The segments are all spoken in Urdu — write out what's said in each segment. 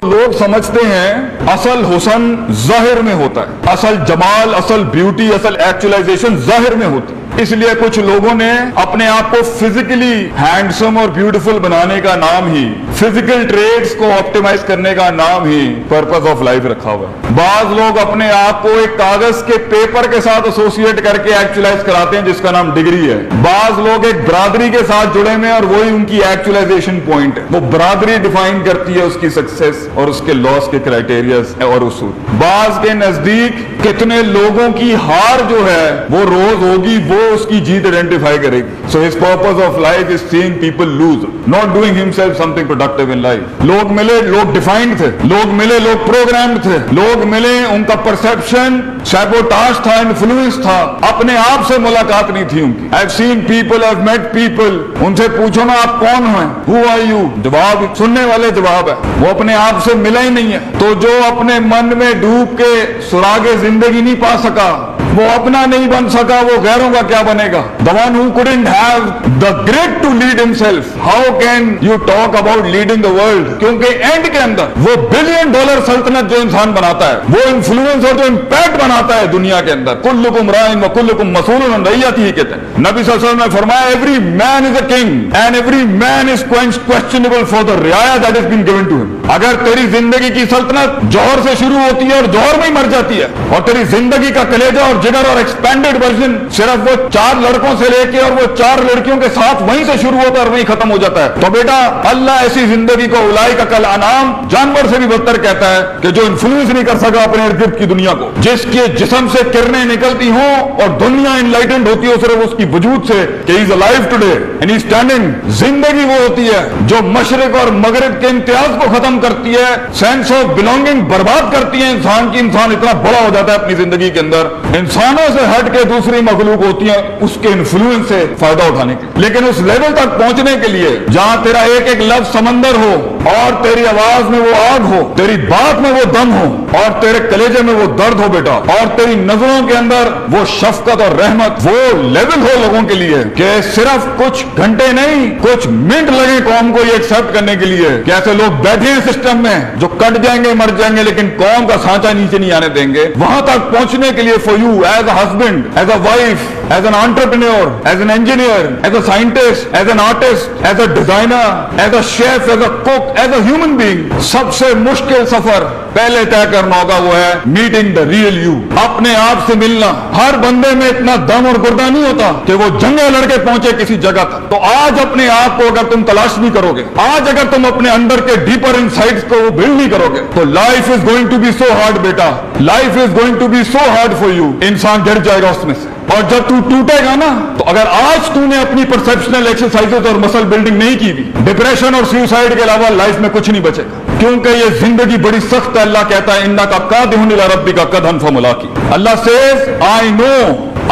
لوگ سمجھتے ہیں اصل حسن ظاہر میں ہوتا ہے، اصل جمال، اصل بیوٹی، اصل ایکچولائزیشن ظاہر میں ہوتی ہے۔ اس لیے کچھ لوگوں نے اپنے آپ کو فزیکلی ہینڈسم اور بیوٹیفل بنانے کا نام ہی، فزیکل ٹریٹس کو آپٹیمائز کرنے کا نام ہی پرپز آف لائف رکھا ہوا ہے۔ بعض لوگ اپنے آپ کو ایک کاغذ کے پیپر کے ساتھ ایسوسیٹ کر کے ایکچولائز کراتے ہیں جس کا نام ڈگری ہے۔ بعض لوگ ایک برادری کے ساتھ جڑے ہوئے ہیں اور وہی ان کی ایکچولائزیشن پوائنٹ ہے، وہ برادری ڈیفائن کرتی ہے اس کی سکسیس اور اس کے لاس کے کرائیٹیریاز اور اصول۔ بعض کے نزدیک کتنے لوگوں کی ہار جو ہے وہ روز ہوگی، وہ اس کی جیت آئیڈینٹیفائی کرے گی۔ So his purpose of life is seeing people lose, not doing himself something productive in life. لوگ ملے، لوگ ڈیفائنڈ تھے، لوگ ملے، لوگ پروگرامڈ تھے، لوگ ملے، ان کا پرسپشن سیبوٹاج تھا، انفلوئنس تھا، اپنے آپ سے ملاقات نہیں تھی ان کی۔ I've seen people, I've met people، ان سے پوچھو نا آپ کون ہیں، who are you، جواب سننے والے جواب ہے، وہ اپنے آپ سے ملا ہی نہیں ہے۔ تو جو اپنے من میں ڈوب کے سراغ زندگی نہیں پا سکا، وہ اپنا نہیں بن سکا، وہ غیروں کا کیا بنے گا؟ The one who couldn't have the grit to lead himself, how can you talk about leading the world؟ کیونکہ اینڈ کے اندر وہ $1 بلین سلطنت جو انسان بناتا ہے، وہ انفلوئنس اور جو امپیکٹ بناتا ہے دنیا کے اندر، کلکم راعٍ وکلکم مسئول عن رعیتہ کہتے ہیں۔ نبی صلی اللہ علیہ وسلم نے فرمایا every man is a king and every man is questionable for the رعایا that has been given to him۔ اگر تیری زندگی کی سلطنت جوہر سے شروع ہوتی ہے اور جوہر میں ہی مر جاتی ہے، اور تیری زندگی کا کلیجہ اور جگر اور ایکسپینڈڈ ورژن صرف وہ 4 لڑکوں سے لے کے اور وہ 4 لڑکیوں کے ساتھ وہیں سے شروع ہوتا ہے اور وہیں ختم ہو جاتا ہے، تو بیٹا اللہ ایسی زندگی کو اولئک کالانعام، جانور سے بھی بدتر کہتا ہے کہ جو انفلوئنس نہیں کر سکا اپنے ارد گرد کی دنیا کو، جس کے جسم سے کرنیں نکلتی ہوں اور دنیا انلائٹنڈ ہوتی ہو صرف اس کی وجود سے کہ he is alive today and he is standing. زندگی وہ ہوتی ہے جو مشرق اور مغرب کے امتیاز کو ختم کرتی ہے، سینس آف بلونگنگ برباد کرتی ہے انسان کی۔ انسان اتنا بڑا ہو جاتا ہے اپنی زندگی کے اندر، انسانوں سے ہٹ کے دوسری مخلوق ہوتی ہیں اس کے انفلوئنس سے فائدہ اٹھانے کے، لیکن اس لیول تک پہنچنے کے لیے جہاں تیرا ایک ایک لفظ سمندر ہو اور تیری آواز میں وہ آگ ہو، تیری بات میں وہ دم ہو اور تیرے کلیجے میں وہ درد ہو بیٹا، اور تیری نظروں کے اندر وہ شفقت اور رحمت، وہ لیول ہو لوگوں کے لیے کہ صرف کچھ گھنٹے نہیں کچھ منٹ لگے قوم کو یہ ایکسپٹ کرنے کے لیے کہ ایسے لوگ بیٹھے ہیں سسٹم میں جو کٹ جائیں گے مر جائیں گے لیکن قوم کا سانچہ نیچے نہیں آنے دیں گے۔ وہاں تک پہنچنے کے لیے for you as a husband, as a wife, as an entrepreneur, as an engineer, as a scientist, as an artist, as a designer, as a chef, as a cook, as a human being، سب سے مشکل سفر پہلے طے کرنا ہوگا وہ ہے meeting the real you، اپنے آپ سے ملنا۔ ہر بندے میں اتنا دم اور گردہ نہیں ہوتا کہ وہ جنگیں لڑ کے پہنچے کسی جگہ تک۔ تو آج اپنے آپ کو اگر تم تلاش نہیں کرو گے، آج اگر تم اپنے اندر کے ڈیپر انسائٹس کو بلڈ نہیں کرو گے تو life is going to be so hard بیٹا، life is going to be so hard for you. انسان گر جائے گا اس میں سے، اور جب تو ٹوٹے گا نا تو اگر آج تو نے اپنی پرسپشنل ایکسرسائزز اور مسل بلڈنگ نہیں کی بھی، ڈپریشن اور سیوسائڈ کے علاوہ لائف میں کچھ نہیں بچے گا، کیونکہ یہ زندگی بڑی سخت ہے۔ اللہ کہتا ہے انک قادح الی ربک قدحا فملاقی۔ اللہ says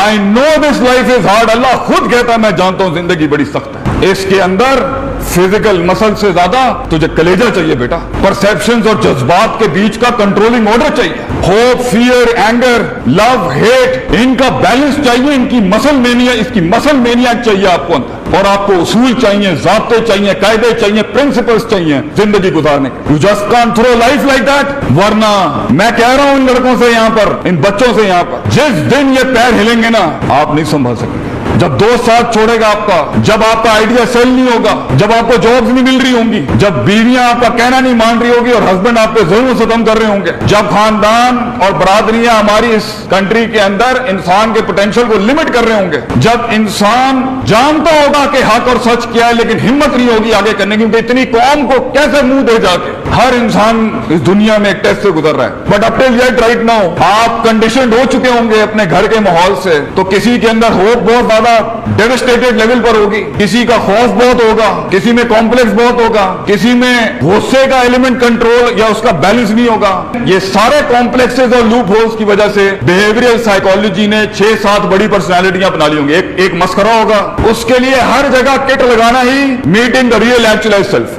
I know this life is hard۔ اللہ خود کہتا ہے میں جانتا ہوں زندگی بڑی سخت ہے، اس کے اندر فزیکل مسل سے زیادہ تجھے کلیجہ چاہیے بیٹا، پرسیپشنز اور جذبات کے بیچ کا کنٹرولنگ آرڈر چاہیے، ہوپ، فیئر، اینگر، لو، ہیٹ، ان کا بیلنس چاہیے، ان کی مسل مینیا، اس کی مسل مینیا چاہیے آپ کو اندر، اور آپ کو اصول چاہیے، ضابطے چاہیے، قاعدے چاہیے، پرنسپلز چاہیے زندگی گزارنے کے۔ You just can't throw life like that، ورنہ میں کہہ رہا ہوں ان لڑکوں سے یہاں پر، ان بچوں سے یہاں پر، جس دن یہ پیر ہلیں گے نا آپ نہیں سنبھال سکیں گے۔ جب دوست ساتھ چھوڑے گا آپ کا، جب آپ کا آئیڈیا سیل نہیں ہوگا، جب آپ کو جابز نہیں مل رہی ہوں گی، جب بیویاں آپ کا کہنا نہیں مان رہی ہوگی اور ہسبینڈ آپ پہ ظلم و ستم کر رہے ہوں گے، جب خاندان اور برادریاں ہماری اس کنٹری کے اندر انسان کے پوٹینشیل کو لمٹ کر رہے ہوں گے، جب انسان جانتا ہوگا کہ حق اور سچ کیا ہے لیکن ہمت نہیں ہوگی آگے کرنے کی، کیونکہ اتنی قوم کو کیسے منہ دے جا کے ہر انسان اس دنیا میں ایک ٹیسٹ سے گزر رہا ہے۔ But up till yet right now آپ کنڈیشنڈ ہو چکے ہوں گے اپنے گھر کے ماحول سے، تو کسی کے اندر ہوپ بہت زیادہ ڈیوسٹیٹڈ لیول پر ہوگی، کسی کا خوف بہت ہوگا، کسی میں کمپلیکس بہت ہوگا، کسی میں غصے کا ایلیمنٹ کنٹرول یا اس کا بیلنس نہیں ہوگا۔ یہ سارے کمپلیکسز اور لوپ ہولز کی وجہ سے بیہیویئرل سائیکالوجی نے 6-7 بڑی پرسنالٹیاں اپنا لی ہوں گی۔ ایک مسخرہ ہوگا، اس کے لیے ہر جگہ کٹ لگانا ہی meeting the real actual self.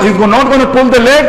he's not going to pull the leg,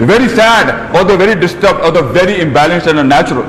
they're very sad, or they're very disturbed, or they're very imbalanced and unnatural.